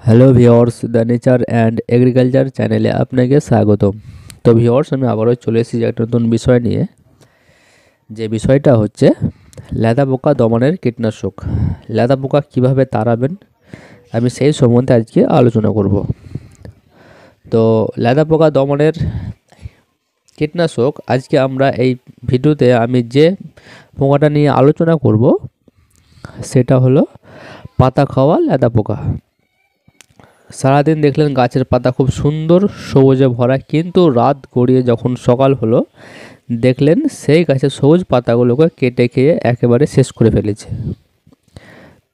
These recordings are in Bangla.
Hello viewers, the nature and agriculture চ্যানেলে আপনাকে স্বাগত। তো ভিওর্স, আমি আবারও চলে এসেছি একটা নতুন বিষয় নিয়ে। যে বিষয়টা হচ্ছে লেদা পোকা দমনের কীটনাশক। লেদা পোকা কীভাবে তাড়াবেন, আমি সেই সম্বন্ধে আজকে আলোচনা করব। তো লেদা পোকা দমনের কীটনাশক আজকে আমরা এই ভিডিওতে আমি যে পোকাটা নিয়ে আলোচনা করব সেটা হলো পাতা খাওয়া লেদা পোকা। সারাদিন দেখলেন গাছের পাতা খুব সুন্দর সবুজে ভরা, কিন্তু রাত গড়িয়ে যখন সকাল হলো দেখলেন সেই গাছের সবুজ পাতাগুলোকে কেটে খেয়ে একেবারে শেষ করে ফেলেছে।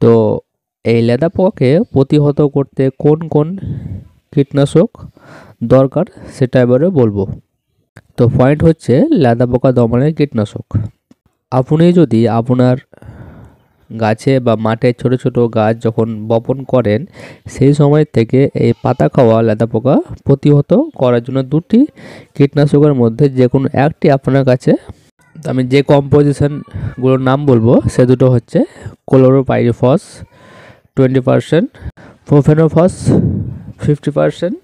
তো এই লেদা পোকাকে প্রতিহত করতে কোন কোন কীটনাশক দরকার সেটা এবারে বলবো। তো পয়েন্ট হচ্ছে লেদা পোকা দমনের কীটনাশক। আপনি যদি আপনার গাছে বা মাঠে ছোট ছোট গাছ যখন বপন করেন সেই সময় থেকে এই পাতা খাওয়া লেদা পোকা প্রতিহত করার জন্য দুটি কীটনাশকের মধ্যে যে কোনো একটি আপনার কাছে, আমি যে কম্পোজিশনগুলোর নাম বলবো সে দুটো হচ্ছে ক্লোরোপাইরিফস 20%, প্রোফেনোফস 50%।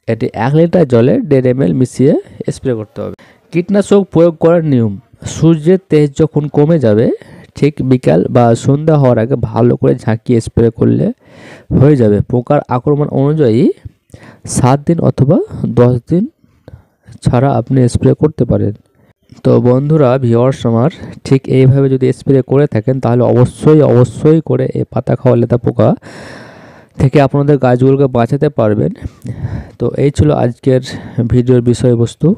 এটি 1 লিটার জলে 1.5 ml মিশিয়ে স্প্রে করতে হবে। কীটনাশক প্রয়োগ করার নিয়ম: সূর্যের তেজ যখন কমে যাবে ঠিক বিকাল বা সন্ধ্যা হওয়ার আগে ভালো করে ঝাঁকিয়ে স্প্রে করলে হয়ে যাবে। পোকার আক্রমণ অনুযায়ী 7 দিন অথবা 10 দিন ছাড়া আপনি স্প্রে করতে পারেন। তো বন্ধুরা, ভিউয়ার্স আমার, ঠিক এইভাবে যদি স্প্রে করে থাকেন তাহলে অবশ্যই করে এই পাতা খাওয়া লেদা পোকা থেকে আপনাদের গাছগুলোকে বাঁচাতে পারবেন। তো এই ছিল আজকের ভিডিওর বিষয়বস্তু।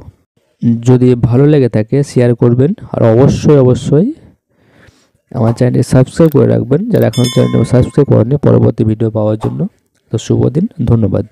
যদি ভালো লেগে থাকে শেয়ার করবেন, আর অবশ্যই আমার চ্যানেলটি সাবস্ক্রাইব করে রাখবেন যারা এখন চ্যানেলটি সাবস্ক্রাইব করেননি, পরবর্তী ভিডিও পাওয়ার জন্য। তো শুভ দিন, ধন্যবাদ।